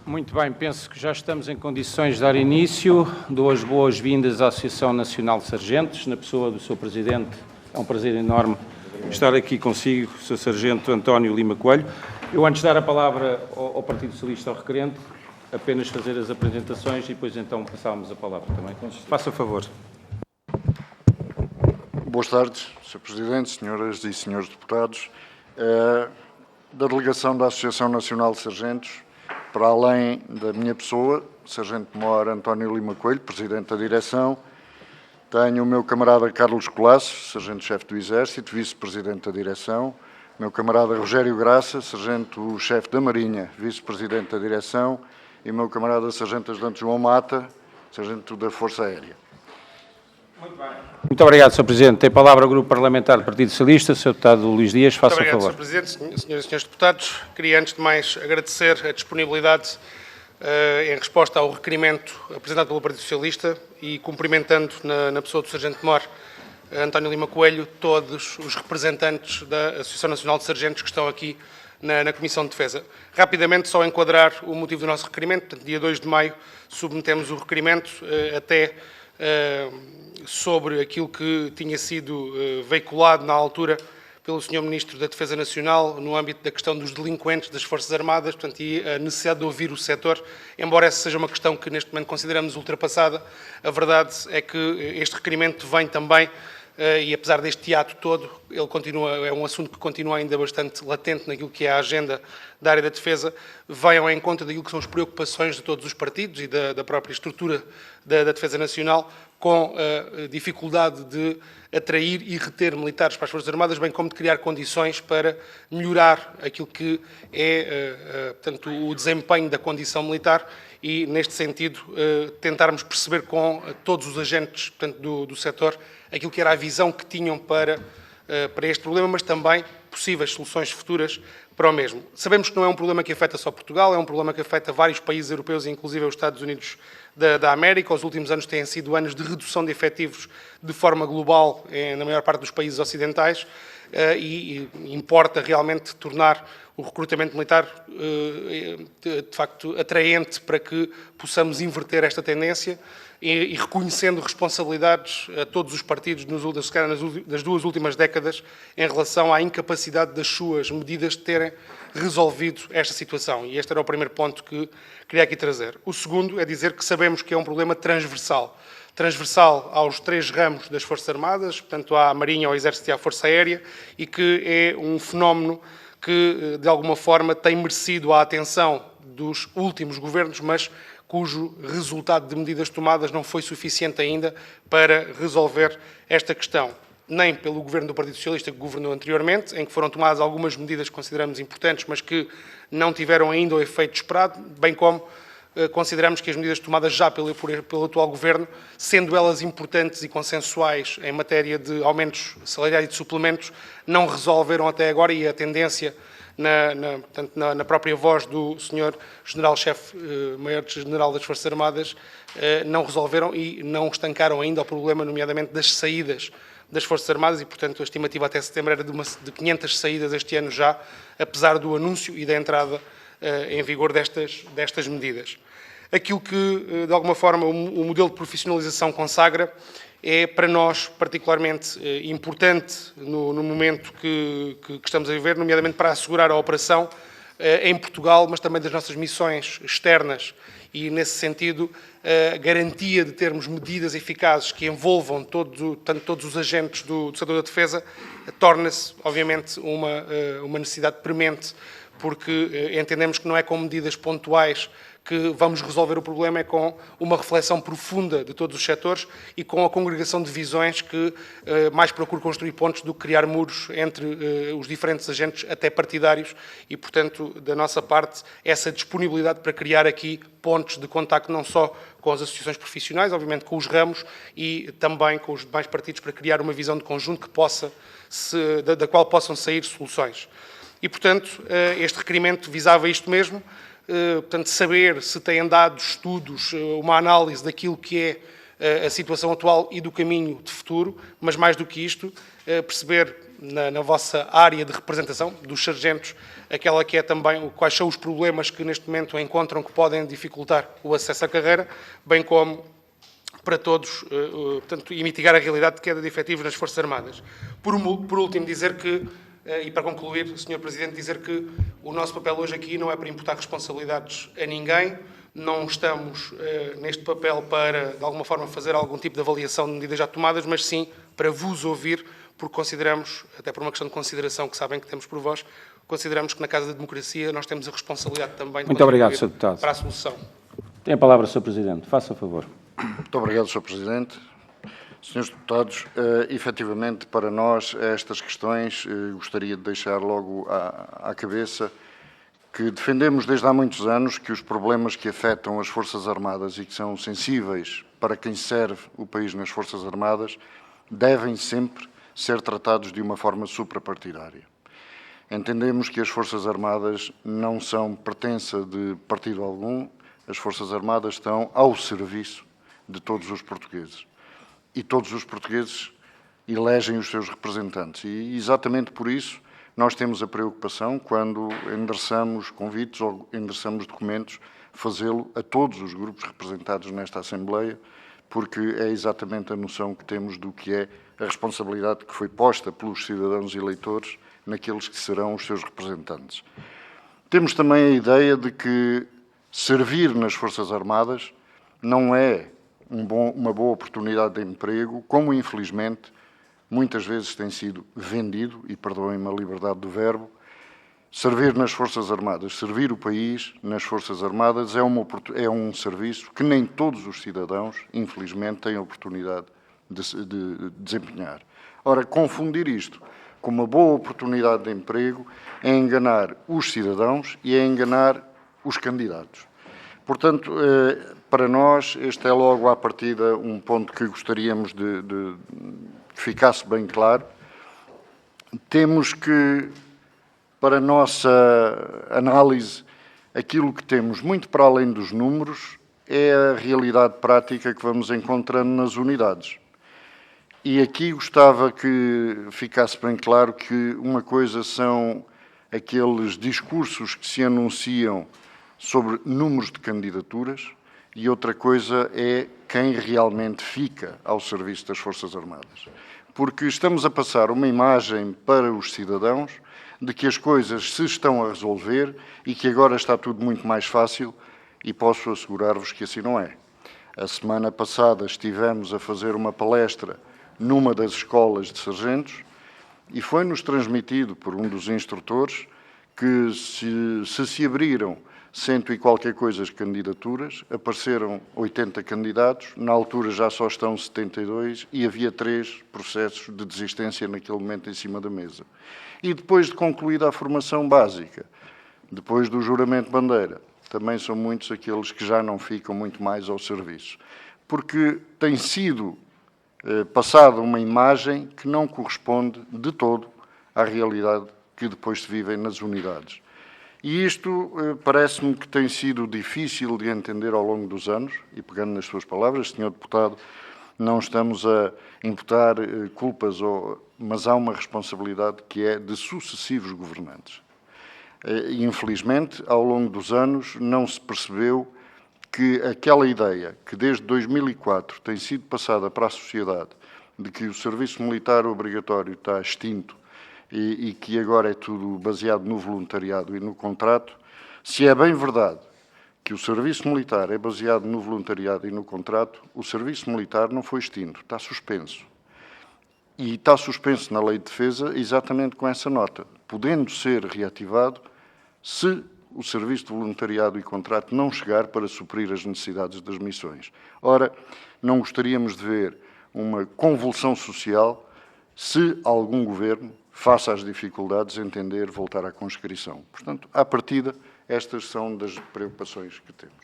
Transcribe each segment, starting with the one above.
Muito bem, penso que já estamos em condições de dar início. Dou as boas-vindas à Associação Nacional de Sargentos, na pessoa do seu Presidente. É um prazer enorme estar aqui consigo, o Sr. Sargento António Lima Coelho. Eu, antes de dar a palavra ao Partido Socialista, ao requerente, apenas fazer as apresentações e depois então passávamos a palavra também. Faça favor. Boas tardes, Sr. Presidente, senhoras e senhores deputados. Da delegação da Associação Nacional de Sargentos, para além da minha pessoa, Sargento-Maior António Lima Coelho, Presidente da Direção, tenho o meu camarada Carlos Colasso, Sargento-Chefe do Exército, Vice-Presidente da Direção, meu camarada Rogério Graça, Sargento-Chefe da Marinha, Vice-Presidente da Direção, e meu camarada Sargento-Ajudante João Mata, Sargento da Força Aérea. Muito obrigado, Sr. Presidente. Tem a palavra o Grupo Parlamentar do Partido Socialista, Sr. Deputado Luís Dias, faça favor. Muito obrigado, Sr. Presidente, senhoras e senhores deputados. Queria, antes de mais, agradecer a disponibilidade em resposta ao requerimento apresentado pelo Partido Socialista e cumprimentando na pessoa do Sargento-Maior António Lima Coelho todos os representantes da Associação Nacional de Sargentos que estão aqui na Comissão de Defesa. Rapidamente, só enquadrar o motivo do nosso requerimento. Portanto, dia 2 de maio submetemos o requerimento até sobre aquilo que tinha sido veiculado na altura pelo Sr. Ministro da Defesa Nacional no âmbito da questão dos delinquentes das Forças Armadas, portanto, e a necessidade de ouvir o setor, embora essa seja uma questão que neste momento consideramos ultrapassada, a verdade é que este requerimento vem também, e apesar deste teatro todo, ele continua, é um assunto que continua ainda bastante latente naquilo que é a agenda da área da defesa, vem ao encontro daquilo que são as preocupações de todos os partidos e da própria estrutura da Defesa Nacional, com a dificuldade de atrair e reter militares para as Forças Armadas, bem como de criar condições para melhorar aquilo que é, portanto, o desempenho da condição militar e, neste sentido, tentarmos perceber com todos os agentes, portanto, do setor aquilo que era a visão que tinham para este problema, mas também possíveis soluções futuras para o mesmo. Sabemos que não é um problema que afeta só Portugal, é um problema que afeta vários países europeus, inclusive os Estados Unidos da América. Os últimos anos têm sido anos de redução de efetivos de forma global na maior parte dos países ocidentais e importa realmente tornar o recrutamento militar de facto atraente para que possamos inverter esta tendência e reconhecendo responsabilidades a todos os partidos nas duas últimas décadas em relação à incapacidade das suas medidas de terem resolvido esta situação. E este era o primeiro ponto que queria aqui trazer. O segundo é dizer que sabemos que é um problema transversal aos três ramos das Forças Armadas, portanto à Marinha, ao Exército e à Força Aérea, e que é um fenómeno que, de alguma forma, tem merecido a atenção dos últimos governos, mas cujo resultado de medidas tomadas não foi suficiente ainda para resolver esta questão. Nem pelo governo do Partido Socialista que governou anteriormente, em que foram tomadas algumas medidas que consideramos importantes, mas que não tiveram ainda o efeito esperado, bem como consideramos que as medidas tomadas já pelo atual Governo, sendo elas importantes e consensuais em matéria de aumentos salariais e de suplementos, não resolveram até agora, e a tendência na própria voz do Sr. General-Chefe, Maior-General das Forças Armadas, não resolveram e não estancaram ainda o problema, nomeadamente das saídas das Forças Armadas, e, portanto, a estimativa até setembro era de 500 saídas este ano já, apesar do anúncio e da entrada em vigor destas medidas. Aquilo que, de alguma forma, o modelo de profissionalização consagra é, para nós, particularmente importante no momento que estamos a viver, nomeadamente para assegurar a operação em Portugal, mas também das nossas missões externas e, nesse sentido, a garantia de termos medidas eficazes que envolvam todos os agentes do setor da defesa, torna-se, obviamente, uma necessidade premente, porque entendemos que não é com medidas pontuais que vamos resolver o problema, é com uma reflexão profunda de todos os setores e com a congregação de visões que mais procura construir pontos do que criar muros entre os diferentes agentes, até partidários, e, portanto, da nossa parte, essa disponibilidade para criar aqui pontos de contacto não só com as associações profissionais, obviamente com os ramos, e também com os demais partidos, para criar uma visão de conjunto da qual possam sair soluções. E, portanto, este requerimento visava isto mesmo, portanto, saber se têm dado estudos, uma análise daquilo que é a situação atual e do caminho de futuro, mas mais do que isto, perceber na vossa área de representação dos sargentos aquela que é também quais são os problemas que neste momento encontram que podem dificultar o acesso à carreira, bem como para todos, portanto, e mitigar a realidade de queda de efetivos nas Forças Armadas. Por último, dizer que, e para concluir, Sr. Presidente, dizer que o nosso papel hoje aqui não é para imputar responsabilidades a ninguém, não estamos neste papel para, de alguma forma, fazer algum tipo de avaliação de medidas já tomadas, mas sim para vos ouvir, porque consideramos, até por uma questão de consideração que sabem que temos por vós, consideramos que na Casa da Democracia nós temos a responsabilidade também de Muito obrigado, Sr. Deputado. para a solução. Tem a palavra, Sr. Presidente. Faça favor. Muito obrigado, Sr. Presidente. Senhores deputados, efetivamente, para nós, estas questões, gostaria de deixar logo à cabeça que defendemos desde há muitos anos que os problemas que afetam as Forças Armadas e que são sensíveis para quem serve o país nas Forças Armadas devem sempre ser tratados de uma forma suprapartidária. Entendemos que as Forças Armadas não são pertença de partido algum, as Forças Armadas estão ao serviço de todos os portugueses. E todos os portugueses elegem os seus representantes. E exatamente por isso nós temos a preocupação, quando endereçamos convites ou endereçamos documentos, fazê-lo a todos os grupos representados nesta Assembleia, porque é exatamente a noção que temos do que é a responsabilidade que foi posta pelos cidadãos eleitores naqueles que serão os seus representantes. Temos também a ideia de que servir nas Forças Armadas não é uma boa oportunidade de emprego, como infelizmente muitas vezes tem sido vendido, e perdoem-me a liberdade do verbo. Servir nas Forças Armadas, servir o país nas Forças Armadas é um serviço que nem todos os cidadãos, infelizmente, têm a oportunidade de desempenhar. Ora, confundir isto com uma boa oportunidade de emprego é enganar os cidadãos e é enganar os candidatos. Portanto, para nós, este é logo à partida um ponto que gostaríamos de que ficasse bem claro. Temos que, para a nossa análise, aquilo que temos, muito para além dos números, é a realidade prática que vamos encontrando nas unidades. E aqui gostava que ficasse bem claro que uma coisa são aqueles discursos que se anunciam sobre números de candidaturas e outra coisa é quem realmente fica ao serviço das Forças Armadas. Porque estamos a passar uma imagem para os cidadãos de que as coisas se estão a resolver e que agora está tudo muito mais fácil, e posso assegurar-vos que assim não é. A semana passada estivemos a fazer uma palestra numa das escolas de sargentos e foi-nos transmitido por um dos instrutores que se abriram 100 e qualquer coisa de candidaturas, apareceram 80 candidatos, na altura já só estão 72 e havia 3 processos de desistência naquele momento em cima da mesa. E depois de concluída a formação básica, depois do juramento de bandeira, também são muitos aqueles que já não ficam muito mais ao serviço. Porque tem sido passada uma imagem que não corresponde de todo à realidade que depois se vivem nas unidades. E isto parece-me que tem sido difícil de entender ao longo dos anos, e pegando nas suas palavras, Sr. Deputado, não estamos a imputar culpas, mas há uma responsabilidade que é de sucessivos governantes. E, infelizmente, ao longo dos anos, não se percebeu que aquela ideia que desde 2004 tem sido passada para a sociedade de que o serviço militar obrigatório está extinto e que agora é tudo baseado no voluntariado e no contrato, se é bem verdade que o serviço militar é baseado no voluntariado e no contrato, o serviço militar não foi extinto, está suspenso. E está suspenso na Lei de Defesa exatamente com essa nota, podendo ser reativado se o serviço de voluntariado e contrato não chegar para suprir as necessidades das missões. Ora, não gostaríamos de ver uma convulsão social se algum governo, face às dificuldades, entender voltar à conscrição. Portanto, à partida, estas são das preocupações que temos.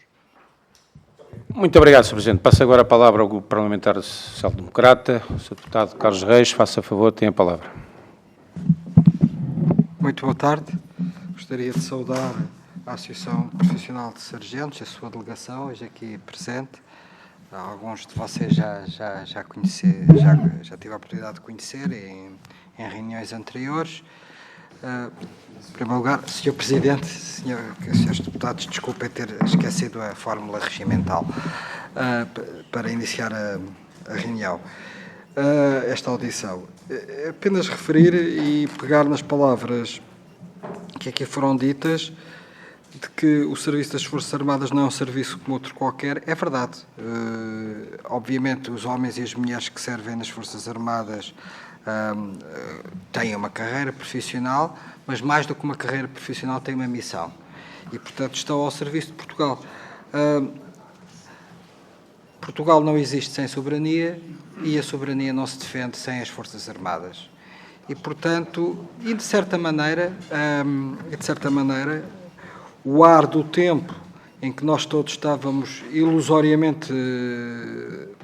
Muito obrigado, Sr. Presidente. Passo agora a palavra ao Grupo Parlamentar Social Democrata. O Sr. Deputado Carlos Reis, faça favor, tem a palavra. Muito boa tarde. Gostaria de saudar a Associação Profissional de Sargentos, a sua delegação, hoje aqui presente. Alguns de vocês já tive a oportunidade de conhecer em reuniões anteriores. Em primeiro lugar, Sr. Presidente, Srs. Deputados, desculpem ter esquecido a fórmula regimental para iniciar a reunião, esta audição. Apenas referir e pegar nas palavras que aqui foram ditas, de que o serviço das Forças Armadas não é um serviço como outro qualquer. É verdade. Obviamente, os homens e as mulheres que servem nas Forças Armadas têm uma carreira profissional, mas mais do que uma carreira profissional têm uma missão. E, portanto, estão ao serviço de Portugal. Portugal não existe sem soberania e a soberania não se defende sem as Forças Armadas. E, portanto, de certa maneira, o ar do tempo em que nós todos estávamos ilusoriamente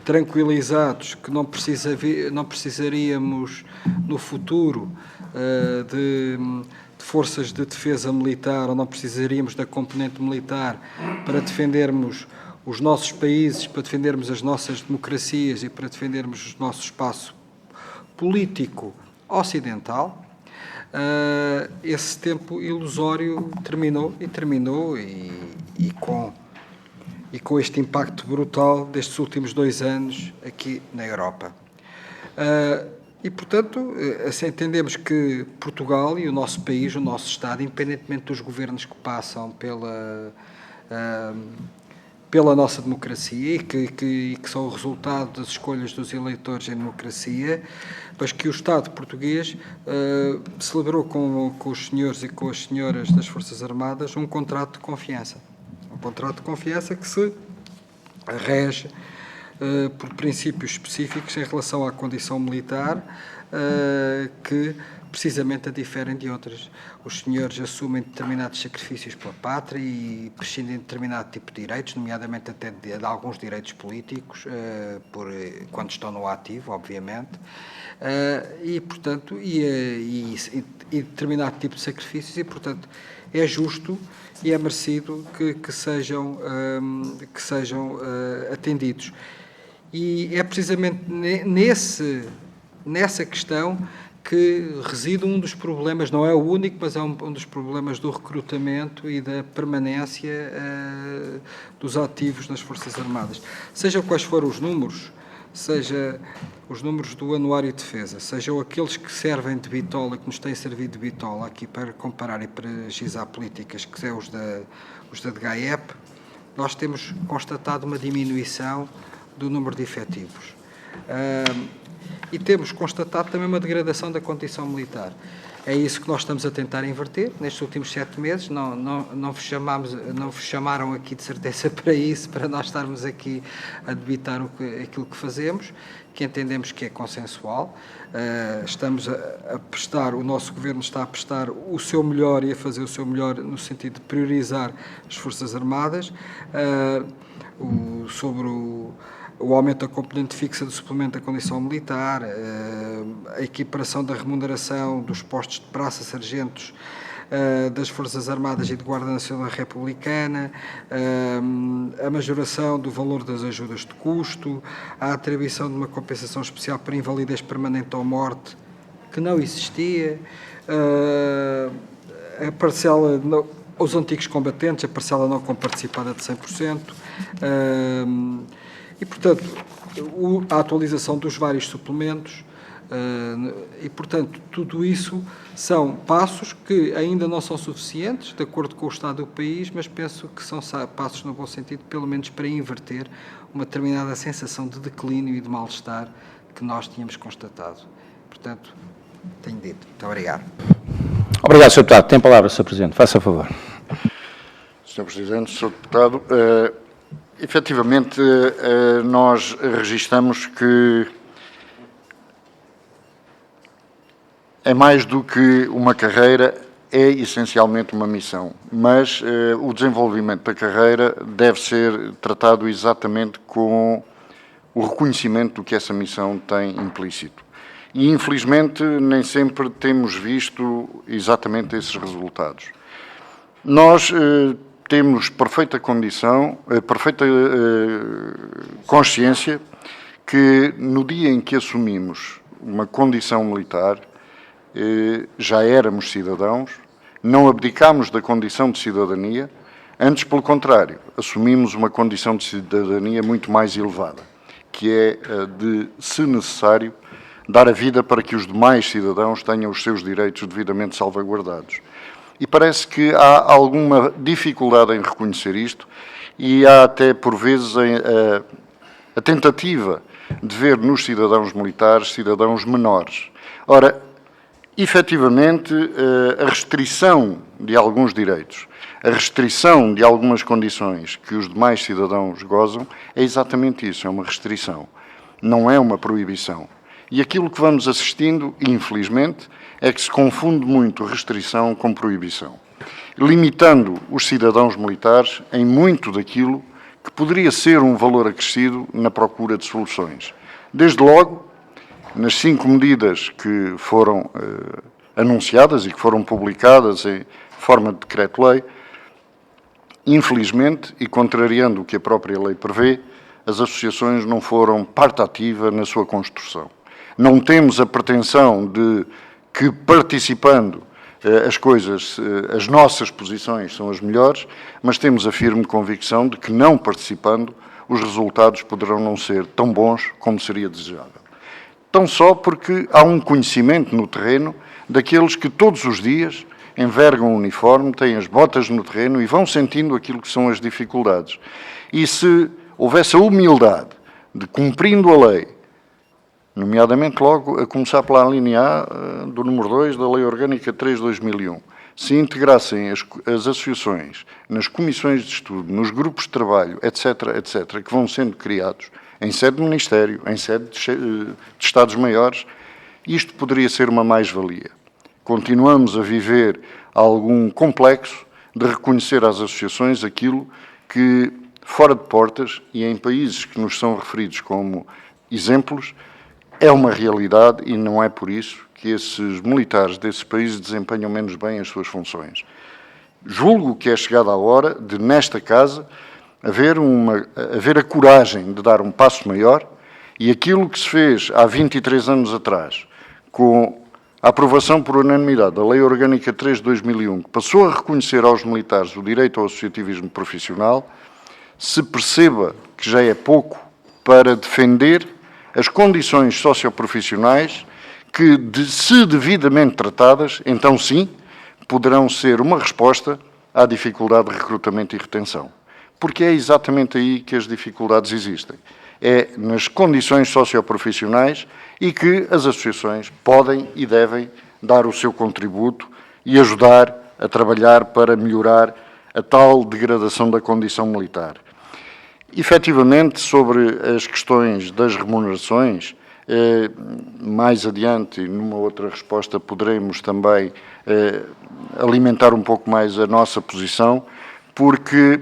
tranquilizados que não precisaríamos no futuro de forças de defesa militar, ou não precisaríamos da componente militar para defendermos os nossos países, para defendermos as nossas democracias e para defendermos o nosso espaço político ocidental. Esse tempo ilusório terminou e com este impacto brutal destes últimos 2 anos aqui na Europa. E, portanto, assim entendemos que Portugal e o nosso país, o nosso Estado, independentemente dos governos que passam pela nossa democracia e que são o resultado das escolhas dos eleitores em democracia, mas que o Estado português celebrou com os senhores e com as senhoras das Forças Armadas um contrato de confiança. Um contrato de confiança que se rege por princípios específicos em relação à condição militar, que precisamente a diferem de outras. Os senhores assumem determinados sacrifícios pela pátria e prescindem de determinado tipo de direitos, nomeadamente até de alguns direitos políticos, quando estão no ativo, obviamente, e, portanto, e determinado tipo de sacrifícios, e, portanto, é justo e é merecido que sejam atendidos. E é precisamente nessa questão que reside um dos problemas, não é o único, mas é um dos problemas do recrutamento e da permanência dos ativos nas Forças Armadas. Seja quais forem os números, seja os números do Anuário de Defesa, sejam aqueles que servem de bitola, que nos têm servido de bitola aqui para comparar e para gizar políticas, que são os da DGAEP, nós temos constatado uma diminuição do número de efetivos. E temos constatado também uma degradação da condição militar. É isso que nós estamos a tentar inverter. Nestes últimos 7 meses, não vos chamaram aqui de certeza para isso, para nós estarmos aqui a debitar aquilo que fazemos, que entendemos que é consensual. Estamos a prestar, o nosso Governo está a prestar o seu melhor e a fazer o seu melhor no sentido de priorizar as Forças Armadas, sobre o aumento da componente fixa do suplemento da condição militar, a equiparação da remuneração dos postos de praça-sargentos das Forças Armadas e de Guarda Nacional Republicana, a majoração do valor das ajudas de custo, a atribuição de uma compensação especial para invalidez permanente ou morte, que não existia, a parcela, os antigos combatentes, a parcela não comparticipada de 100%, e, portanto, a atualização dos vários suplementos e, portanto, tudo isso são passos que ainda não são suficientes, de acordo com o estado do país, mas penso que são passos no bom sentido, pelo menos para inverter uma determinada sensação de declínio e de mal-estar que nós tínhamos constatado. Portanto, tenho dito. Muito obrigado. Obrigado, Sr. Deputado. Tem a palavra, Sr. Presidente. Faça favor. Sr. Presidente, Sr. Deputado, efetivamente, nós registramos que é mais do que uma carreira, é essencialmente uma missão, mas o desenvolvimento da carreira deve ser tratado exatamente com o reconhecimento do que essa missão tem implícito. E, infelizmente, nem sempre temos visto exatamente esses resultados. Nós temos perfeita consciência que no dia em que assumimos uma condição militar, já éramos cidadãos, não abdicámos da condição de cidadania, antes, pelo contrário, assumimos uma condição de cidadania muito mais elevada, que é a de, se necessário, dar a vida para que os demais cidadãos tenham os seus direitos devidamente salvaguardados. E parece que há alguma dificuldade em reconhecer isto e há até, por vezes, a tentativa de ver nos cidadãos militares cidadãos menores. Ora, efetivamente, a restrição de alguns direitos, a restrição de algumas condições que os demais cidadãos gozam, é exatamente isso, é uma restrição, não é uma proibição. E aquilo que vamos assistindo, infelizmente, é que se confunde muito restrição com proibição, limitando os cidadãos militares em muito daquilo que poderia ser um valor acrescido na procura de soluções. Desde logo, nas 5 medidas que foram anunciadas e que foram publicadas em forma de decreto-lei, infelizmente, e contrariando o que a própria lei prevê, as associações não foram parte ativa na sua construção. Não temos a pretensão de que, participando, as nossas posições são as melhores, mas temos a firme convicção de que, não participando, os resultados poderão não ser tão bons como seria desejável. Tão só porque há um conhecimento no terreno daqueles que todos os dias envergam o uniforme, têm as botas no terreno e vão sentindo aquilo que são as dificuldades. E se houvesse a humildade de, cumprindo a lei, nomeadamente logo a começar pela linha A do número 2 da Lei Orgânica 3/2001, se integrassem as associações nas comissões de estudo, nos grupos de trabalho, etc., etc., que vão sendo criados em sede de Ministério, em sede de Estados-Maiores, isto poderia ser uma mais-valia. Continuamos a viver algum complexo de reconhecer às associações aquilo que, fora de portas e em países que nos são referidos como exemplos, é uma realidade e não é por isso que esses militares desses países desempenham menos bem as suas funções. Julgo que é chegada a hora de, nesta casa, haver a coragem de dar um passo maior e aquilo que se fez há 23 anos atrás, com a aprovação por unanimidade da Lei Orgânica 3/2001, que passou a reconhecer aos militares o direito ao associativismo profissional, se perceba que já é pouco para defender as condições socioprofissionais que, se devidamente tratadas, então sim, poderão ser uma resposta à dificuldade de recrutamento e retenção. Porque é exatamente aí que as dificuldades existem. É nas condições socioprofissionais e que as associações podem e devem dar o seu contributo e ajudar a trabalhar para melhorar a tal degradação da condição militar. Efetivamente, sobre as questões das remunerações, mais adiante, numa outra resposta, poderemos também alimentar um pouco mais a nossa posição, porque,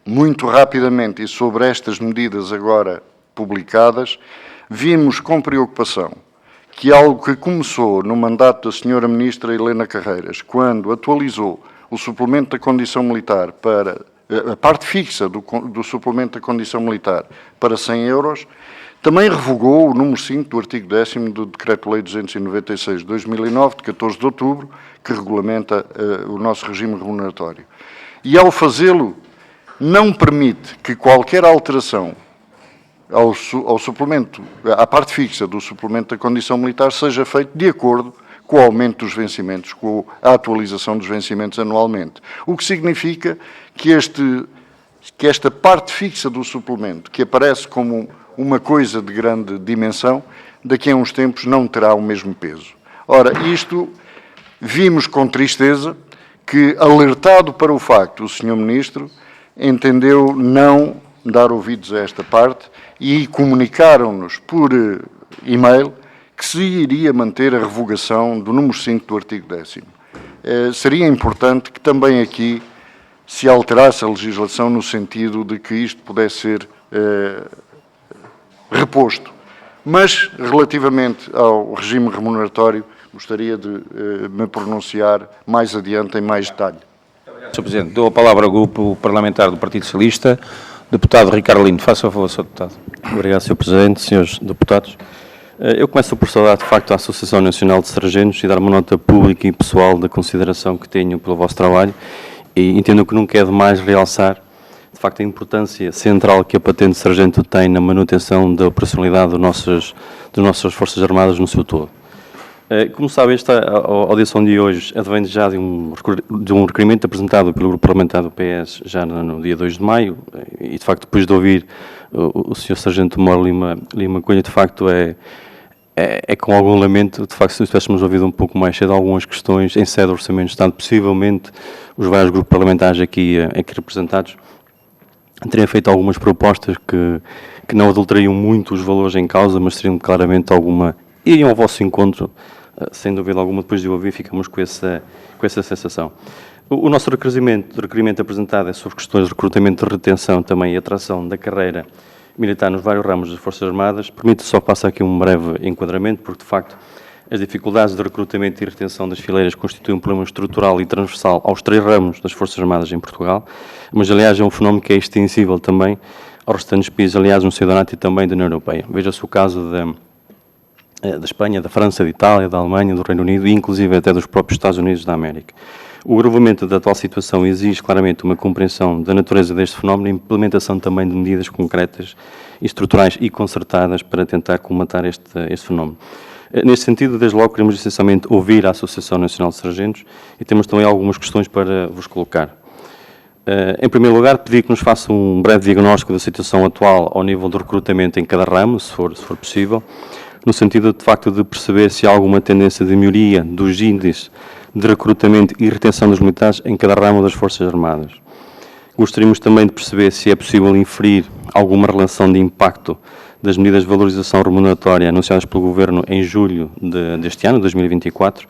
muito rapidamente, e sobre estas medidas agora publicadas, vimos com preocupação que algo que começou no mandato da Sra. Ministra Helena Carreiras, quando atualizou o suplemento da condição militar para a parte fixa do suplemento da condição militar para 100 euros, também revogou o número 5 do artigo 10º do Decreto-Lei 296 de 2009, de 14 de outubro, que regulamenta o nosso regime remuneratório. E, ao fazê-lo, não permite que qualquer alteração ao suplemento, à parte fixa do suplemento da condição militar, seja feito de acordo com o aumento dos vencimentos, com a atualização dos vencimentos anualmente. O que significa que esta parte fixa do suplemento, que aparece como uma coisa de grande dimensão, daqui a uns tempos não terá o mesmo peso. Ora, isto vimos com tristeza que, alertado para o facto, o Sr. Ministro entendeu não dar ouvidos a esta parte e comunicaram-nos por e-mail que se iria manter a revogação do número 5 do artigo 10º. Seria importante que também aqui se alterasse a legislação no sentido de que isto pudesse ser reposto. Mas, relativamente ao regime remuneratório, gostaria de me pronunciar mais adiante em mais detalhe. Sr. Presidente, dou a palavra ao Grupo Parlamentar do Partido Socialista. Deputado Ricardo Lino, faça o favor, Sr. Deputado. Obrigado, Sr. Presidente, Srs. Deputados. Eu começo por saudar, de facto, a Associação Nacional de Sargentos e dar uma nota pública e pessoal da consideração que tenho pelo vosso trabalho e entendo que nunca é demais realçar, de facto, a importância central que a patente de sargento tem na manutenção da operacionalidade das nossas Forças Armadas no seu todo. Como sabem, esta audição de hoje advém já de um requerimento apresentado pelo Grupo Parlamentar do PS já no dia 2 de maio e, de facto, depois de ouvir o Sr. Sargento Mor Lima Cunha, de facto, é com algum lamento, de facto, se nós tivéssemos ouvido um pouco mais cedo algumas questões em sede de Orçamento de Estado, possivelmente os vários grupos parlamentares aqui representados teriam feito algumas propostas que não adulteriam muito os valores em causa, mas seriam claramente iriam ao vosso encontro, sem dúvida alguma. Depois de o ouvir, ficamos com essa sensação. O nosso requerimento apresentado é sobre questões de recrutamento, de retenção também e atração da carreira militar nos vários ramos das Forças Armadas. Permite só passar aqui um breve enquadramento, porque, de facto, as dificuldades de recrutamento e retenção das fileiras constituem um problema estrutural e transversal aos 3 ramos das Forças Armadas em Portugal, mas, aliás, é um fenómeno que é extensível também aos restantes países, aliás, no seio da NATO e também da União Europeia. Veja-se o caso da Espanha, da França, da Itália, da Alemanha, do Reino Unido e, inclusive, até dos próprios Estados Unidos da América. O agravamento da atual situação exige claramente uma compreensão da natureza deste fenómeno e implementação também de medidas concretas, estruturais e concertadas para tentar combater este fenómeno. Neste sentido, desde logo, queremos essencialmente ouvir a Associação Nacional de Sargentos e temos também algumas questões para vos colocar. Em primeiro lugar, pedir que nos faça um breve diagnóstico da situação atual ao nível do recrutamento em cada ramo, se for possível, no sentido, de facto, de perceber se há alguma tendência de melhoria dos índices de recrutamento e retenção dos militares em cada ramo das Forças Armadas. Gostaríamos também de perceber se é possível inferir alguma relação de impacto das medidas de valorização remuneratória anunciadas pelo Governo em julho deste ano, 2024,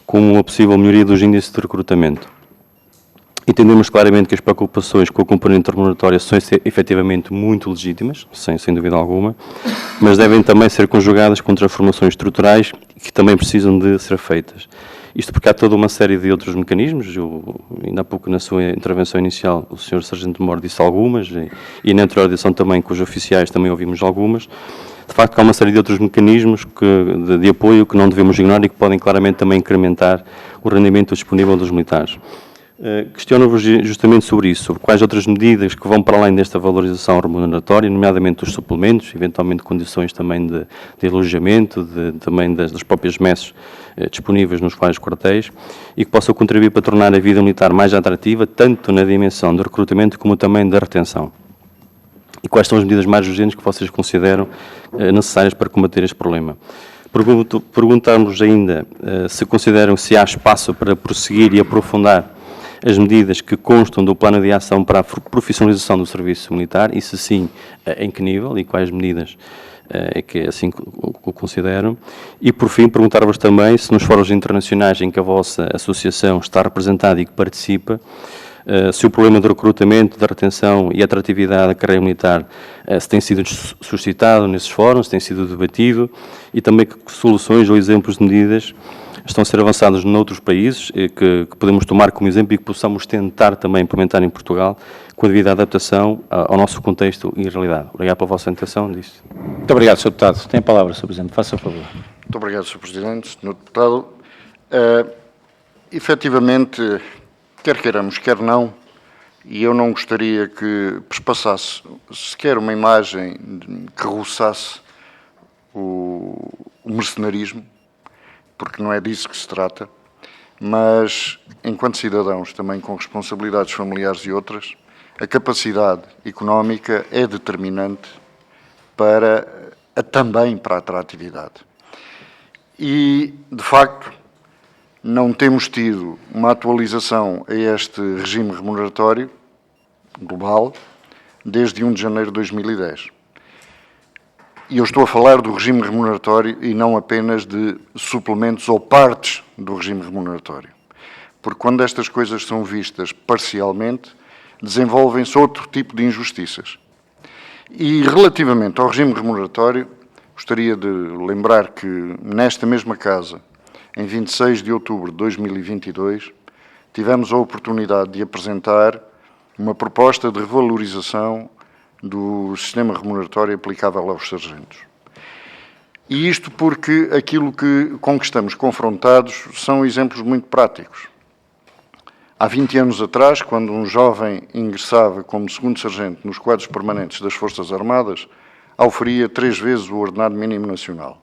com uma possível melhoria dos índices de recrutamento. Entendemos claramente que as preocupações com a componente remuneratória são efetivamente muito legítimas, sem dúvida alguma, mas devem também ser conjugadas com transformações estruturais que também precisam de ser feitas. Isto porque há toda uma série de outros mecanismos, ainda há pouco na sua intervenção inicial o Sr. Sargento Mor disse algumas, e na anterior edição também com os oficiais também ouvimos algumas. De facto, há uma série de outros mecanismos de apoio que não devemos ignorar e que podem claramente também incrementar o rendimento disponível dos militares. Questiono-vos justamente sobre isso, sobre quais outras medidas que vão para além desta valorização remuneratória, nomeadamente os suplementos, eventualmente condições também de alojamento, também das próprias messes disponíveis nos vários quartéis, e que possam contribuir para tornar a vida militar mais atrativa, tanto na dimensão do recrutamento como também da retenção. E quais são as medidas mais urgentes que vocês consideram necessárias para combater este problema? Perguntarmos ainda se consideram se há espaço para prosseguir e aprofundar as medidas que constam do plano de ação para a profissionalização do serviço militar e, se sim, em que nível e quais medidas é que assim o consideram. E, por fim, perguntar-vos também se nos fóruns internacionais em que a vossa associação está representada e que participa, se o problema do recrutamento, da retenção e atratividade da carreira militar se tem sido suscitado nesses fóruns, se tem sido debatido e também que soluções ou exemplos de medidas estão a ser avançados noutros países que podemos tomar como exemplo e que possamos tentar também implementar em Portugal com a devida adaptação ao nosso contexto e realidade. Obrigado pela vossa atenção. Muito obrigado, Sr. Deputado. Tem a palavra, Sr. Presidente. Faça o favor. Muito obrigado, Sr. Presidente. Sr. Deputado, efetivamente, quer queiramos, quer não, e eu não gostaria que perspassasse sequer uma imagem que roçasse o mercenarismo, porque não é disso que se trata, mas, enquanto cidadãos, também com responsabilidades familiares e outras, a capacidade económica é determinante também para a atratividade. E, de facto, não temos tido uma atualização a este regime remuneratório global desde 1 de janeiro de 2010. E eu estou a falar do regime remuneratório e não apenas de suplementos ou partes do regime remuneratório. Porque quando estas coisas são vistas parcialmente, desenvolvem-se outro tipo de injustiças. E relativamente ao regime remuneratório, gostaria de lembrar que nesta mesma casa, em 26 de outubro de 2022, tivemos a oportunidade de apresentar uma proposta de revalorização do sistema remuneratório aplicável aos sargentos. E isto porque aquilo com que estamos confrontados são exemplos muito práticos. Há 20 anos atrás, quando um jovem ingressava como segundo sargento nos quadros permanentes das Forças Armadas, oferia 3 vezes o ordenado mínimo nacional.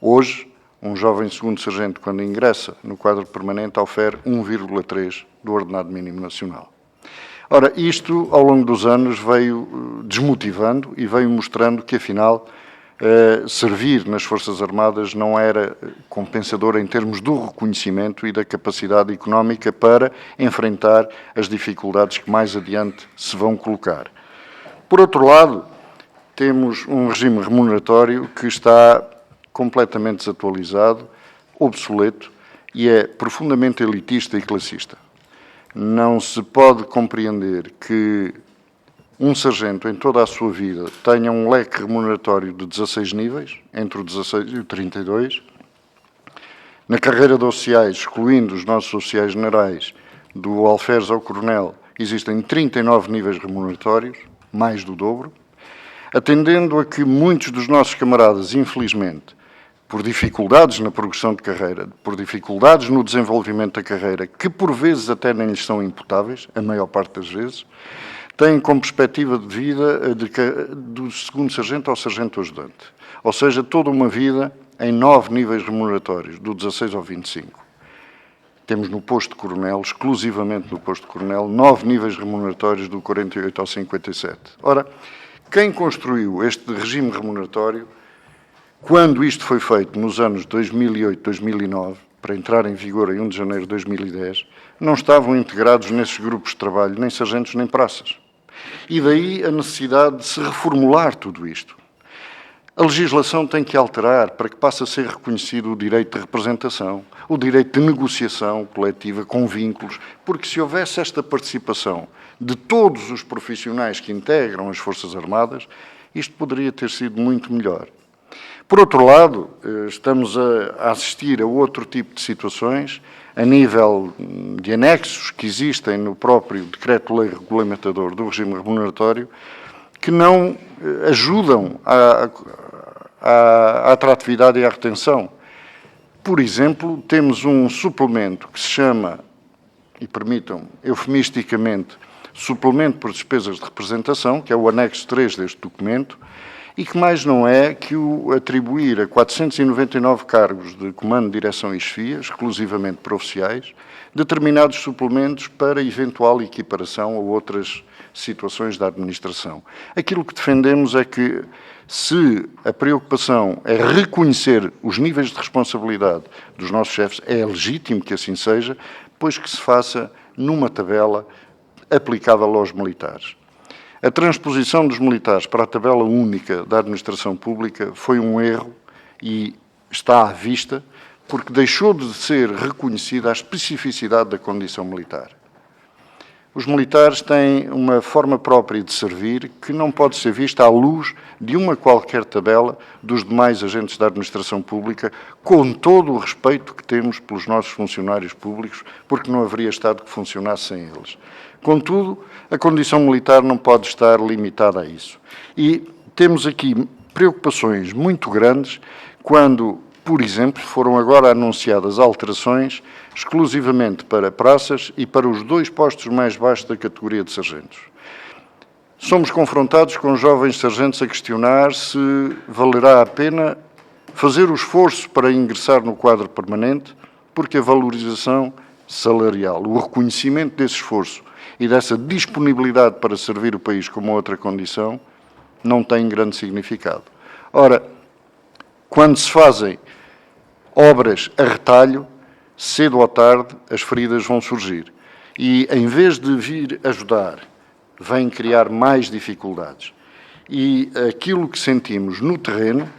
Hoje, um jovem segundo sargento, quando ingressa no quadro permanente, ofere 1,3 do ordenado mínimo nacional. Ora, isto, ao longo dos anos, veio desmotivando e veio mostrando que, afinal, servir nas Forças Armadas não era compensador em termos do reconhecimento e da capacidade económica para enfrentar as dificuldades que mais adiante se vão colocar. Por outro lado, temos um regime remuneratório que está completamente desatualizado, obsoleto e é profundamente elitista e classista. Não se pode compreender que um sargento, em toda a sua vida, tenha um leque remuneratório de 16 níveis, entre o 16 e o 32. Na carreira de oficiais, excluindo os nossos oficiais generais, do alferes ao coronel, existem 39 níveis remuneratórios, mais do dobro. Atendendo a que muitos dos nossos camaradas, infelizmente, por dificuldades na progressão de carreira, por dificuldades no desenvolvimento da carreira, que por vezes até nem lhes são imputáveis, a maior parte das vezes, têm como perspectiva de vida do segundo sargento ao sargento ajudante. Ou seja, toda uma vida em 9 níveis remuneratórios, do 16 ao 25. Temos no posto de coronel, exclusivamente no posto de coronel, 9 níveis remuneratórios do 48 ao 57. Ora, quem construiu este regime remuneratório, quando isto foi feito nos anos 2008, 2009, para entrar em vigor em 1 de janeiro de 2010, não estavam integrados nesses grupos de trabalho nem sargentos nem praças. E daí a necessidade de se reformular tudo isto. A legislação tem que alterar para que passe a ser reconhecido o direito de representação, o direito de negociação coletiva com vínculos, porque se houvesse esta participação de todos os profissionais que integram as Forças Armadas, isto poderia ter sido muito melhor. Por outro lado, estamos a assistir a outro tipo de situações, a nível de anexos que existem no próprio Decreto-Lei Regulamentador do regime remuneratório, que não ajudam à atratividade e à retenção. Por exemplo, temos um suplemento que se chama, e permitam, eufemisticamente, suplemento por despesas de representação, que é o anexo 3 deste documento, e que mais não é que o atribuir a 499 cargos de comando, direção e chefia, exclusivamente para oficiais, determinados suplementos para eventual equiparação a outras situações da administração. Aquilo que defendemos é que, se a preocupação é reconhecer os níveis de responsabilidade dos nossos chefes, é legítimo que assim seja, pois que se faça numa tabela aplicável aos militares. A transposição dos militares para a tabela única da administração pública foi um erro e está à vista, porque deixou de ser reconhecida a especificidade da condição militar. Os militares têm uma forma própria de servir que não pode ser vista à luz de uma qualquer tabela dos demais agentes da administração pública, com todo o respeito que temos pelos nossos funcionários públicos, porque não haveria Estado que funcionasse sem eles. Contudo, a condição militar não pode estar limitada a isso. E temos aqui preocupações muito grandes quando, por exemplo, foram agora anunciadas alterações exclusivamente para praças e para os 2 postos mais baixos da categoria de sargentos. Somos confrontados com jovens sargentos a questionar se valerá a pena fazer o esforço para ingressar no quadro permanente, porque a valorização salarial, o reconhecimento desse esforço e dessa disponibilidade para servir o país como outra condição, não tem grande significado. Ora, quando se fazem obras a retalho, cedo ou tarde as feridas vão surgir. E, em vez de vir ajudar, vem criar mais dificuldades. E aquilo que sentimos no terreno,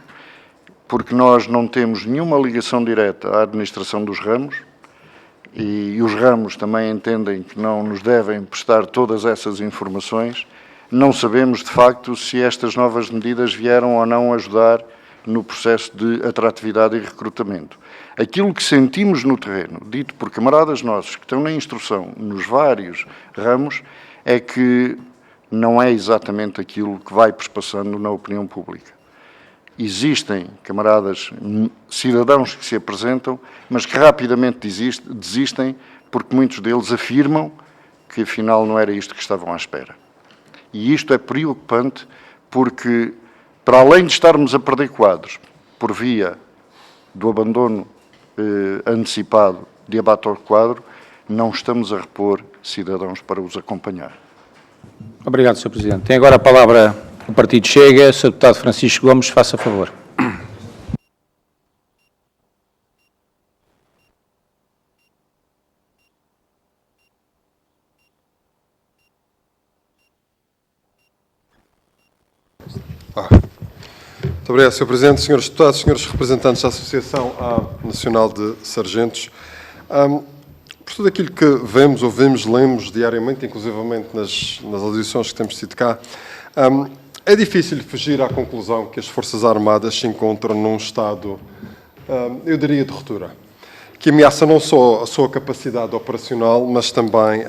porque nós não temos nenhuma ligação direta à administração dos ramos, e os ramos também entendem que não nos devem prestar todas essas informações, não sabemos, de facto, se estas novas medidas vieram ou não ajudar no processo de atratividade e recrutamento. Aquilo que sentimos no terreno, dito por camaradas nossos que estão na instrução nos vários ramos, é que não é exatamente aquilo que vai perspassando na opinião pública. Existem, camaradas, cidadãos que se apresentam, mas que rapidamente desistem porque muitos deles afirmam que afinal não era isto que estavam à espera. E isto é preocupante porque, para além de estarmos a perder quadros por via do abandono antecipado de abator quadro, não estamos a repor cidadãos para os acompanhar. Obrigado, Sr. Presidente. Tem agora a palavra o Partido Chega. Sr. Deputado Francisco Gomes, faça favor. Muito obrigado, Sr. Presidente, Srs. Deputados, Srs. Representantes da Associação Nacional de Sargentos. Por tudo aquilo que vemos, ouvimos, lemos diariamente, inclusivamente nas audições que temos tido cá, é difícil fugir à conclusão que as Forças Armadas se encontram num estado, eu diria, de ruptura, que ameaça não só a sua capacidade operacional, mas também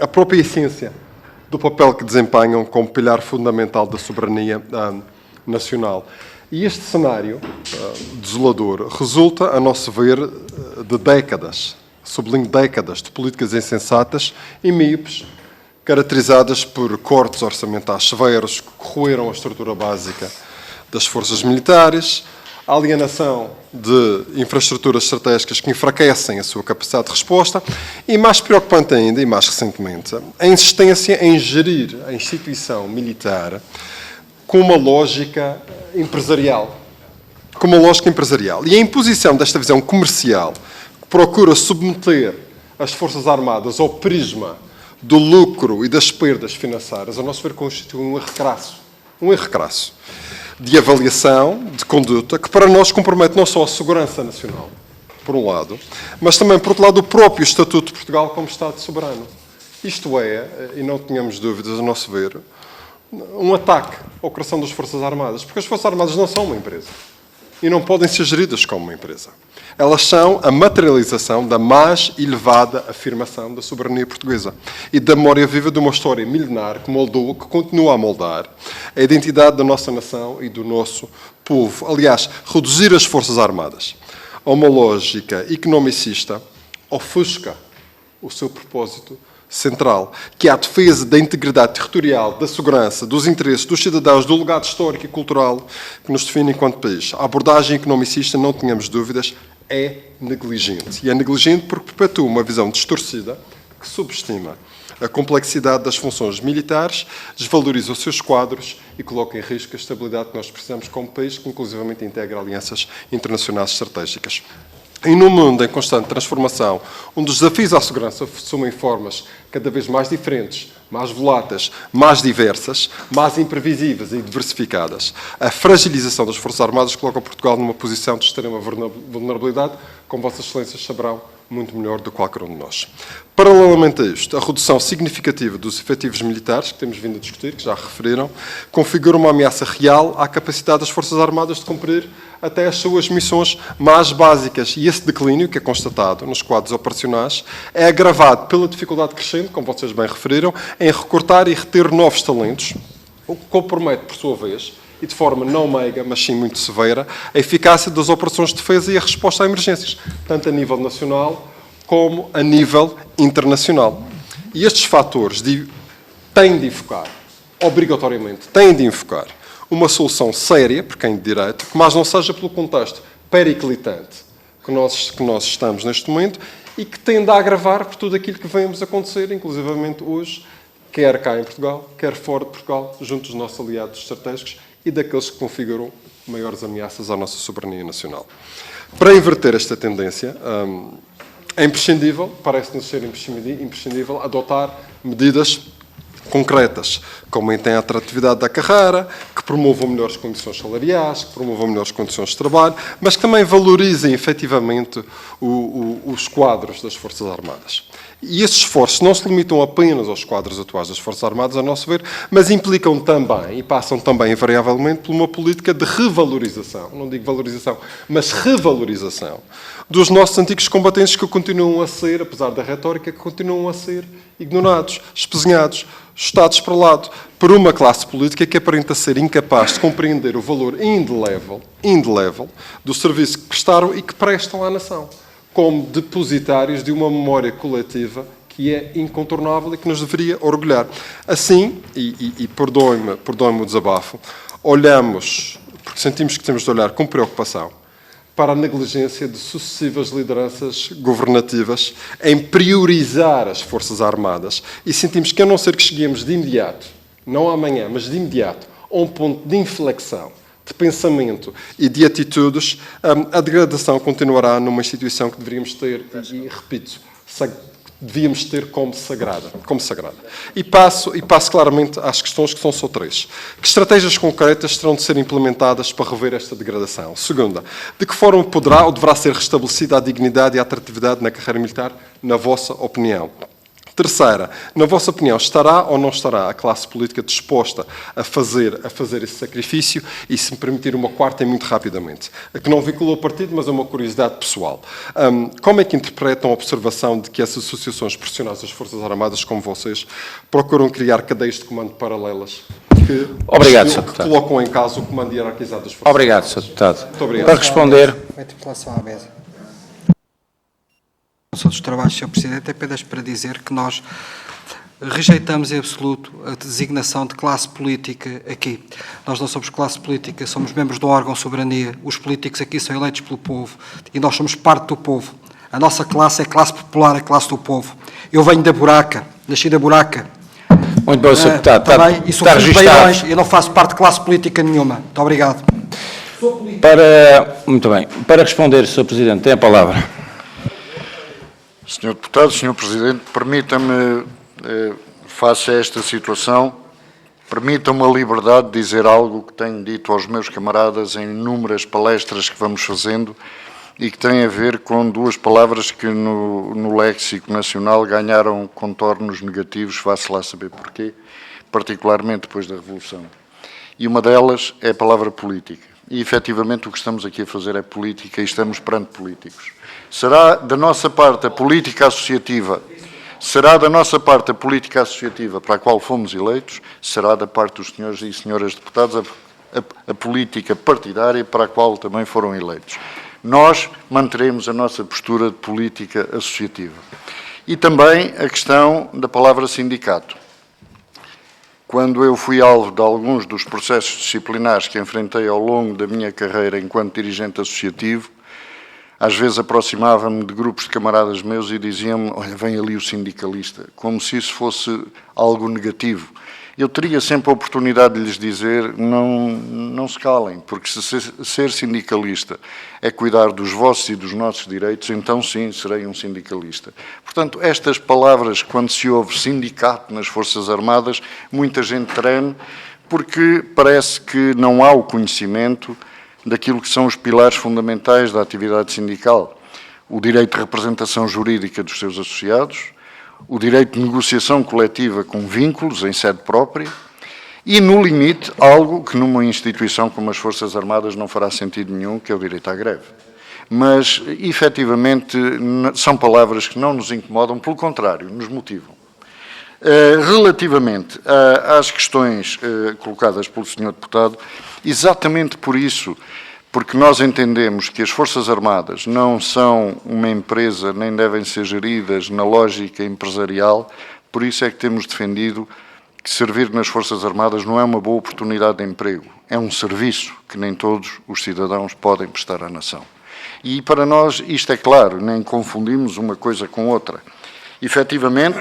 a própria essência do papel que desempenham como pilar fundamental da soberania nacional. E este cenário desolador resulta, a nosso ver, de décadas, sublinho décadas, de políticas insensatas e míopes, caracterizadas por cortes orçamentais severos que corroeram a estrutura básica das forças militares, a alienação de infraestruturas estratégicas que enfraquecem a sua capacidade de resposta e, mais preocupante ainda, e mais recentemente, a insistência em gerir a instituição militar com uma lógica empresarial. E a imposição desta visão comercial que procura submeter as Forças Armadas ao prisma do lucro e das perdas financeiras, a nosso ver, constitui um erro crasso de avaliação, de conduta, que para nós compromete não só a segurança nacional, por um lado, mas também, por outro lado, o próprio Estatuto de Portugal como Estado soberano. Isto é, e não tenhamos dúvidas, a nosso ver, um ataque ao coração das Forças Armadas, porque as Forças Armadas não são uma empresa e não podem ser geridas como uma empresa. Elas são a materialização da mais elevada afirmação da soberania portuguesa e da memória viva de uma história milenar que moldou, que continua a moldar a identidade da nossa nação e do nosso povo. Aliás, reduzir as Forças Armadas a uma lógica economicista ofusca o seu propósito central, que é a defesa da integridade territorial, da segurança, dos interesses dos cidadãos, do legado histórico e cultural que nos define enquanto país. A abordagem economicista, não tenhamos dúvidas, é negligente. E é negligente porque perpetua uma visão distorcida que subestima a complexidade das funções militares, desvaloriza os seus quadros e coloca em risco a estabilidade que nós precisamos como país, que inclusivamente integra alianças internacionais estratégicas. E num mundo em constante transformação, onde os desafios à segurança assumem formas cada vez mais diferentes, mais voláteis, mais diversas, mais imprevisíveis e diversificadas, a fragilização das Forças Armadas coloca Portugal numa posição de extrema vulnerabilidade, como Vossas Excelências saberão muito melhor do que qualquer um de nós. Paralelamente a isto, a redução significativa dos efetivos militares, que temos vindo a discutir, que já referiram, configura uma ameaça real à capacidade das Forças Armadas de cumprir até as suas missões mais básicas. E esse declínio, que é constatado nos quadros operacionais, é agravado pela dificuldade crescente, como vocês bem referiram, em recrutar e reter novos talentos, o que compromete, por sua vez, e de forma não meiga, mas sim muito severa, a eficácia das operações de defesa e a resposta a emergências, tanto a nível nacional como a nível internacional. E estes fatores têm de invocar, obrigatoriamente, uma solução séria, por quem de direito, que mais não seja pelo contexto periclitante que nós estamos neste momento e que tende a agravar por tudo aquilo que vemos acontecer, inclusivamente hoje, quer cá em Portugal, quer fora de Portugal, junto dos nossos aliados estratégicos e daqueles que configuram maiores ameaças à nossa soberania nacional. Para inverter esta tendência, é imprescindível, parece-nos ser imprescindível, adotar medidas concretas, como a atratividade da carreira, que promovam melhores condições salariais, que promovam melhores condições de trabalho, mas que também valorizem efetivamente os quadros das Forças Armadas. E esses esforços não se limitam apenas aos quadros atuais das Forças Armadas, a nosso ver, mas implicam também, e passam também invariavelmente, por uma política de revalorização, não digo valorização, mas revalorização, dos nossos antigos combatentes que continuam a ser, apesar da retórica, que continuam a ser ignorados, espezinhados, estados para o lado por uma classe política que aparenta ser incapaz de compreender o valor indelével do serviço que prestaram e que prestam à nação, como depositários de uma memória coletiva que é incontornável e que nos deveria orgulhar. Assim, e perdoem-me o desabafo, olhamos, porque sentimos que temos de olhar com preocupação, para a negligência de sucessivas lideranças governativas em priorizar as Forças Armadas e sentimos que, a não ser que cheguemos de imediato, não amanhã, mas de imediato, a um ponto de inflexão, de pensamento e de atitudes, a degradação continuará numa instituição que deveríamos ter, e repito, devíamos ter como sagrada. E passo claramente às questões que são só 3. Que estratégias concretas terão de ser implementadas para rever esta degradação? Segunda, de que forma poderá ou deverá ser restabelecida a dignidade e a atratividade na carreira militar, na vossa opinião? Terceira, na vossa opinião, estará ou não estará a classe política disposta a fazer esse sacrifício? E, se me permitir, uma quarta e muito rapidamente, a que não vincula o partido, mas é uma curiosidade pessoal. Como é que interpretam a observação de que essas associações profissionais das Forças Armadas, como vocês, procuram criar cadeias de comando paralelas que colocam em causa o comando hierarquizado das Forças Armadas? Obrigado, Sr. Deputado. Muito obrigado. Para responder... A interpelação à mesa. Dos trabalhos, Sr. Presidente, é apenas para dizer que nós rejeitamos em absoluto a designação de classe política aqui. Nós não somos classe política, somos membros do órgão de soberania. Os políticos aqui são eleitos pelo povo e nós somos parte do povo. A nossa classe é classe popular, a classe do povo. Eu venho da Buraca, nasci da Buraca. Muito bom, Sr. Deputado. Também, e sou filho de Beirões, eu não faço parte de classe política nenhuma. Muito obrigado. Muito bem. Para responder, Sr. Presidente, tem a palavra. Senhor Deputado, Senhor Presidente, permita-me, face a esta situação, permita-me a liberdade de dizer algo que tenho dito aos meus camaradas em inúmeras palestras que vamos fazendo e que tem a ver com 2 palavras que no léxico nacional ganharam contornos negativos, vá-se lá saber porquê, particularmente depois da Revolução. E uma delas é a palavra política. E, efetivamente, o que estamos aqui a fazer é política e estamos perante políticos. Será da nossa parte a política associativa, para a qual fomos eleitos, será da parte dos senhores e senhoras deputados a política partidária para a qual também foram eleitos. Nós manteremos a nossa postura de política associativa. E também a questão da palavra sindicato. Quando eu fui alvo de alguns dos processos disciplinares que enfrentei ao longo da minha carreira enquanto dirigente associativo, às vezes aproximava-me de grupos de camaradas meus e diziam-me, olha, vem ali o sindicalista, como se isso fosse algo negativo. Eu teria sempre a oportunidade de lhes dizer, não se calem, porque se ser sindicalista é cuidar dos vossos e dos nossos direitos, então sim, serei um sindicalista. Portanto, estas palavras, quando se ouve sindicato nas Forças Armadas, muita gente treme, porque parece que não há o conhecimento daquilo que são os pilares fundamentais da atividade sindical. O direito de representação jurídica dos seus associados, o direito de negociação coletiva com vínculos em sede própria e, no limite, algo que numa instituição como as Forças Armadas não fará sentido nenhum, que é o direito à greve. Mas, efetivamente, são palavras que não nos incomodam, pelo contrário, nos motivam. Relativamente às questões colocadas pelo Sr. Deputado, exatamente por isso, porque nós entendemos que as Forças Armadas não são uma empresa, nem devem ser geridas na lógica empresarial, por isso é que temos defendido que servir nas Forças Armadas não é uma boa oportunidade de emprego, é um serviço que nem todos os cidadãos podem prestar à nação. E para nós isto é claro, nem confundimos uma coisa com outra. Efetivamente,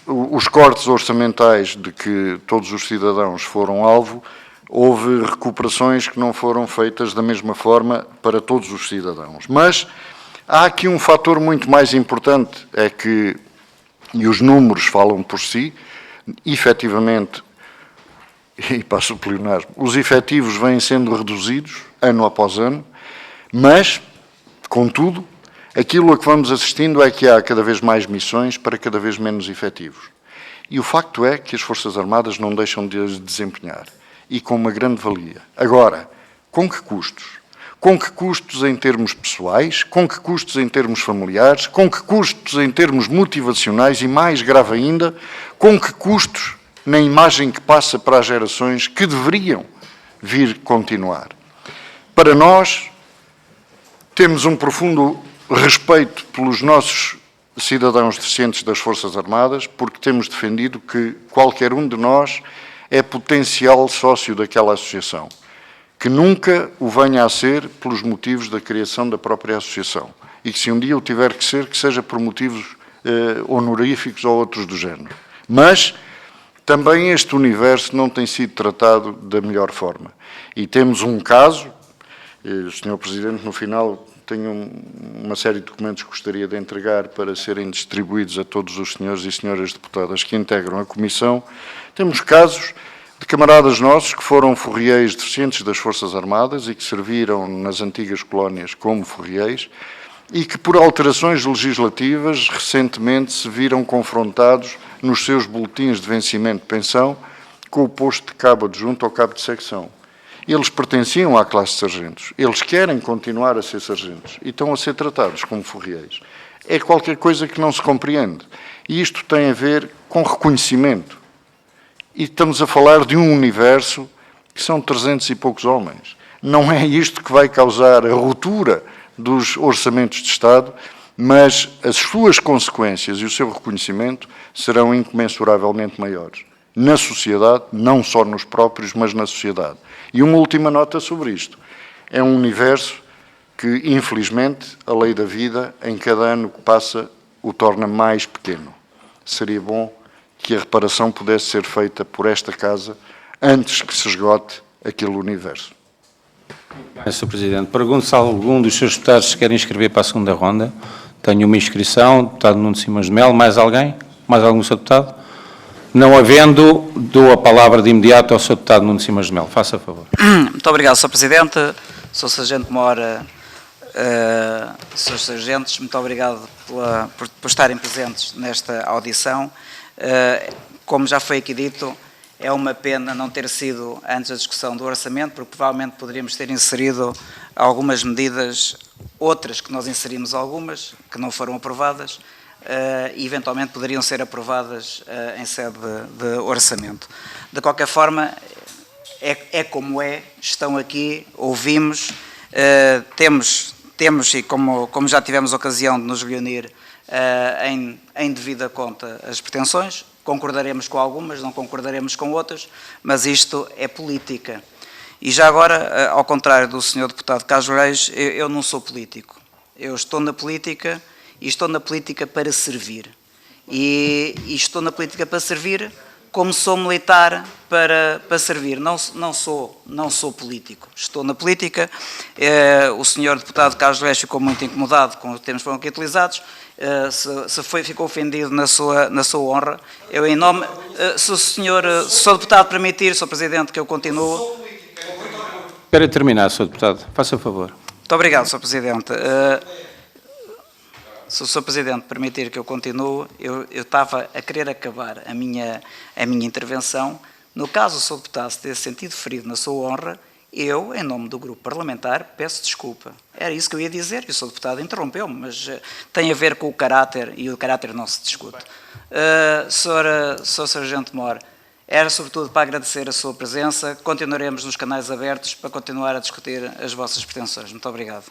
os cortes orçamentais de que todos os cidadãos foram alvo, houve recuperações que não foram feitas da mesma forma para todos os cidadãos. Mas há aqui um fator muito mais importante, é que, e os números falam por si, efetivamente, e passo o pleonasmo, os efetivos vêm sendo reduzidos ano após ano, mas, contudo, aquilo a que vamos assistindo é que há cada vez mais missões para cada vez menos efetivos. E o facto é que as Forças Armadas não deixam de as desempenhar. E com uma grande valia. Agora, com que custos? Com que custos em termos pessoais? Com que custos em termos familiares? Com que custos em termos motivacionais? E mais grave ainda, com que custos na imagem que passa para as gerações que deveriam vir continuar. Para nós, temos um profundo respeito pelos nossos cidadãos deficientes das Forças Armadas, porque temos defendido que qualquer um de nós é potencial sócio daquela associação, que nunca o venha a ser pelos motivos da criação da própria associação, e que se um dia o tiver que ser, que seja por motivos honoríficos ou outros do género. Mas também este universo não tem sido tratado da melhor forma. E temos um caso, o Sr. Presidente, no final, tenho uma série de documentos que gostaria de entregar para serem distribuídos a todos os senhores e senhoras deputadas que integram a Comissão. Temos casos de camaradas nossos que foram forrieiros deficientes das Forças Armadas e que serviram nas antigas colónias como forrieiros e que, por alterações legislativas, recentemente se viram confrontados nos seus boletins de vencimento de pensão com o posto de cabo adjunto ou cabo de secção. Eles pertenciam à classe de sargentos, eles querem continuar a ser sargentos e estão a ser tratados como forrieiros. É qualquer coisa que não se compreende. E isto tem a ver com reconhecimento. E estamos a falar de um universo que são 300 e poucos homens. Não é isto que vai causar a ruptura dos orçamentos de Estado, mas as suas consequências e o seu reconhecimento serão incomensuravelmente maiores. Na sociedade, não só nos próprios, mas na sociedade. E uma última nota sobre isto. É um universo que, infelizmente, a lei da vida, em cada ano que passa, o torna mais pequeno. Seria bom que a reparação pudesse ser feita por esta Casa antes que se esgote aquele universo. Sr. Presidente, pergunto se algum dos seus deputados se quer inscrever para a segunda ronda. Tenho uma inscrição, deputado Nuno Simões de Melo. Mais alguém? Mais algum Sr. deputado? Não havendo, dou a palavra de imediato ao Sr. deputado Nuno Simões de Melo. Faça favor. Muito obrigado, Sr. Presidente. Sr. Sargento Mora, Srs. Sargentos, muito obrigado por estarem presentes nesta audição. Como já foi aqui dito, é uma pena não ter sido antes da discussão do orçamento, porque provavelmente poderíamos ter inserido algumas medidas, outras que nós inserimos algumas, que não foram aprovadas, e eventualmente poderiam ser aprovadas em sede de orçamento. De qualquer forma, é como é, estão aqui, ouvimos, temos e como já tivemos ocasião de nos reunir em devida conta as pretensões, concordaremos com algumas, não concordaremos com outras, mas isto é política. E já agora, ao contrário do Sr. Deputado Carlos Reis, eu não sou político. Eu estou na política e estou na política para servir. E estou na política para servir como sou militar para servir. Não sou político. Estou na política. O Sr. Deputado Carlos Reis ficou muito incomodado com os termos que foram aqui utilizados. Ficou ofendido na sua honra. Eu, em nome, se o Sr. Deputado permitir, Sr. Presidente, que eu continuo. Quero terminar, Sr. Deputado. Faça favor. Muito obrigado, Sr. Presidente. Se o Sr. Presidente permitir que eu continue, eu estava a querer acabar a minha intervenção. No caso o Sr. Deputado se ter sentido ferido na sua honra, eu, em nome do grupo parlamentar, peço desculpa. Era isso que eu ia dizer e o Sr. Deputado interrompeu-me, mas tem a ver com o caráter e o caráter não se discute. Sr. Sargento Mora, era sobretudo para agradecer a sua presença. Continuaremos nos canais abertos para continuar a discutir as vossas pretensões. Muito obrigado.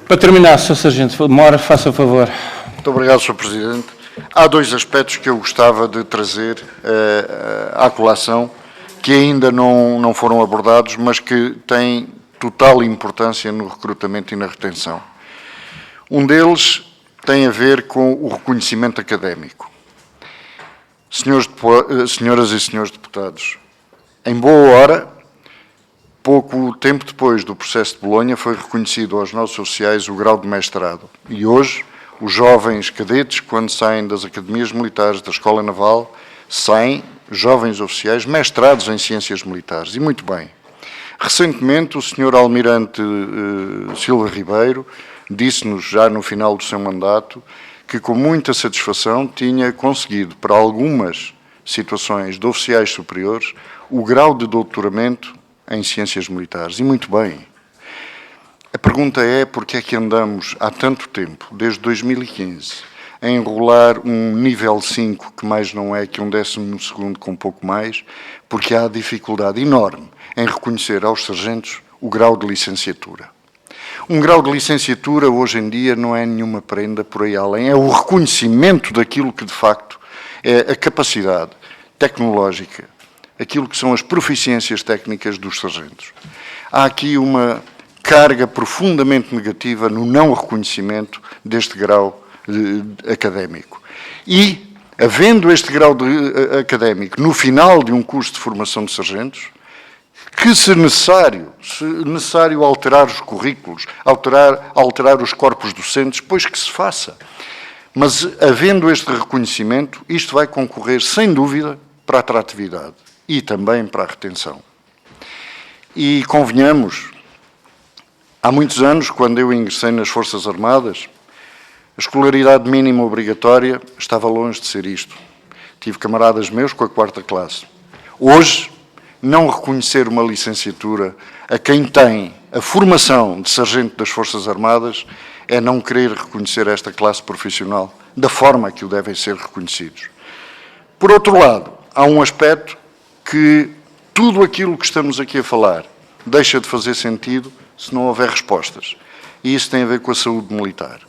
Para terminar, Sr. Sargento Mora, faça favor. Muito obrigado, Sr. Presidente. Há dois aspectos que eu gostava de trazer à colação, que ainda não foram abordados, mas que têm total importância no recrutamento e na retenção. Um deles tem a ver com o reconhecimento académico. Senhoras e senhores deputados, em boa hora, pouco tempo depois do processo de Bolonha, foi reconhecido aos nossos oficiais o grau de mestrado. E hoje, os jovens cadetes, quando saem das academias militares, da Escola Naval, saem jovens oficiais mestrados em ciências militares. E muito bem. Recentemente, o Sr. Almirante Silva Ribeiro disse-nos, já no final do seu mandato, que com muita satisfação tinha conseguido, para algumas situações de oficiais superiores, o grau de doutoramento em ciências militares. E muito bem. A pergunta é porque é que andamos há tanto tempo, desde 2015, a enrolar um nível 5, que mais não é que um 12º com pouco mais, porque há dificuldade enorme em reconhecer aos sargentos o grau de licenciatura. Um grau de licenciatura, hoje em dia, não é nenhuma prenda por aí além, é o reconhecimento daquilo que, de facto, é a capacidade tecnológica, aquilo que são as proficiências técnicas dos sargentos. Há aqui uma carga profundamente negativa no não reconhecimento deste grau académico. E, havendo este grau académico no final de um curso de formação de sargentos, que se necessário alterar os currículos, alterar os corpos docentes, pois que se faça. Mas, havendo este reconhecimento, isto vai concorrer, sem dúvida, para a atratividade e também para a retenção. E convenhamos, há muitos anos, quando eu ingressei nas Forças Armadas, a escolaridade mínima obrigatória estava longe de ser isto. Tive camaradas meus com a 4ª classe. Hoje, não reconhecer uma licenciatura a quem tem a formação de sargento das Forças Armadas é não querer reconhecer esta classe profissional da forma que o devem ser reconhecidos. Por outro lado, há um aspecto que tudo aquilo que estamos aqui a falar deixa de fazer sentido se não houver respostas. E isso tem a ver com a saúde militar.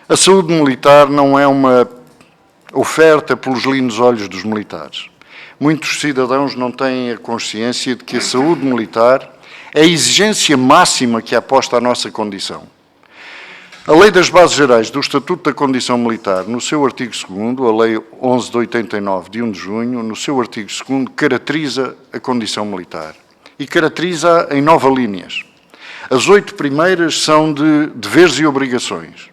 A saúde militar não é uma oferta pelos lindos olhos dos militares. Muitos cidadãos não têm a consciência de que a saúde militar é a exigência máxima que é posta à nossa condição. A Lei das Bases Gerais do Estatuto da Condição Militar, no seu artigo 2º, a Lei 11 de 89, de 1 de junho, no seu artigo 2º, caracteriza a condição militar. E caracteriza em 9 linhas. As 8 primeiras são de deveres e obrigações.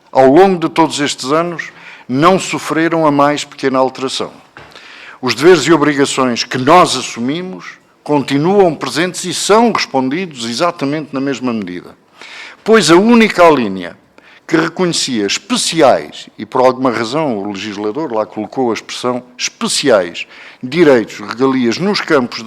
Ao longo de todos estes anos, não sofreram a mais pequena alteração. Os deveres e obrigações que nós assumimos continuam presentes e são respondidos exatamente na mesma medida. Pois a única linha que reconhecia especiais, e por alguma razão o legislador lá colocou a expressão especiais, direitos, regalias nos campos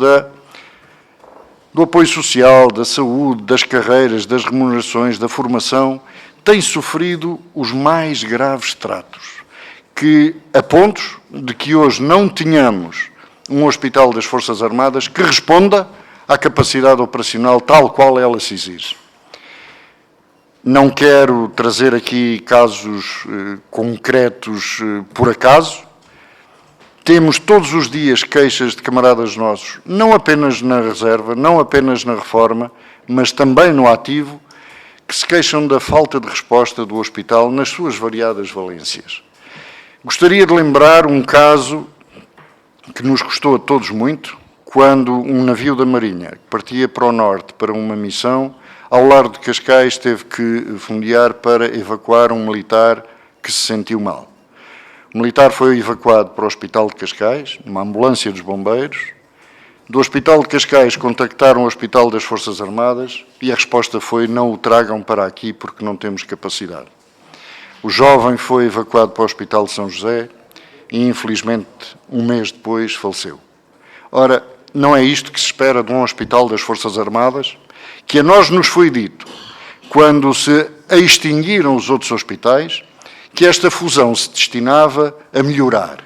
do apoio social, da saúde, das carreiras, das remunerações, da formação, tem sofrido os mais graves tratos, que a pontos de que hoje não tenhamos um hospital das Forças Armadas que responda à capacidade operacional tal qual ela se exige. Não quero trazer aqui casos concretos por acaso. Temos todos os dias queixas de camaradas nossos, não apenas na reserva, não apenas na reforma, mas também no ativo, que se queixam da falta de resposta do hospital nas suas variadas valências. Gostaria de lembrar um caso que nos custou a todos muito, quando um navio da Marinha, que partia para o norte para uma missão, ao largo de Cascais teve que fundear para evacuar um militar que se sentiu mal. O militar foi evacuado para o Hospital de Cascais, numa ambulância dos bombeiros. Do Hospital de Cascais contactaram o Hospital das Forças Armadas e a resposta foi: não o tragam para aqui porque não temos capacidade. O jovem foi evacuado para o Hospital de São José e, infelizmente, um mês depois faleceu. Ora, não é isto que se espera de um Hospital das Forças Armadas? Que a nós nos foi dito, quando se extinguiram os outros hospitais, que esta fusão se destinava a melhorar.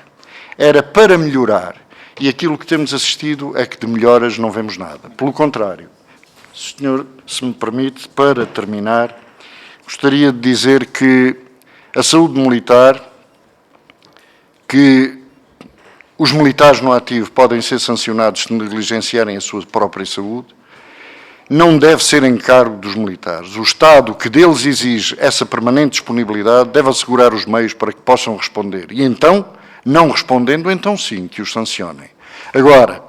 Era para melhorar. E aquilo que temos assistido é que de melhoras não vemos nada. Pelo contrário, senhor, se me permite, para terminar, gostaria de dizer que a saúde militar, que os militares no ativo podem ser sancionados se negligenciarem a sua própria saúde, não deve ser encargo dos militares. O Estado que deles exige essa permanente disponibilidade deve assegurar os meios para que possam responder. E então, não respondendo, então sim, que os sancionem. Agora,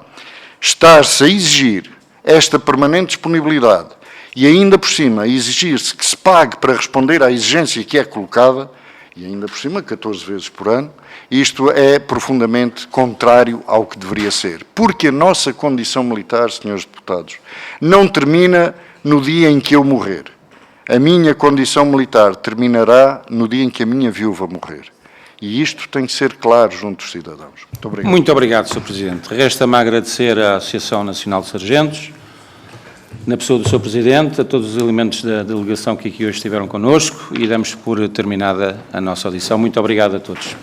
estar-se a exigir esta permanente disponibilidade e ainda por cima exigir-se que se pague para responder à exigência que é colocada, e ainda por cima 14 vezes por ano, isto é profundamente contrário ao que deveria ser. Porque a nossa condição militar, senhores deputados, não termina no dia em que eu morrer. A minha condição militar terminará no dia em que a minha viúva morrer. E isto tem que ser claro junto dos cidadãos. Muito obrigado. Muito obrigado, Sr. Presidente. Resta-me agradecer à Associação Nacional de Sargentos, na pessoa do Sr. Presidente, a todos os elementos da delegação que aqui hoje estiveram connosco e damos por terminada a nossa audição. Muito obrigado a todos.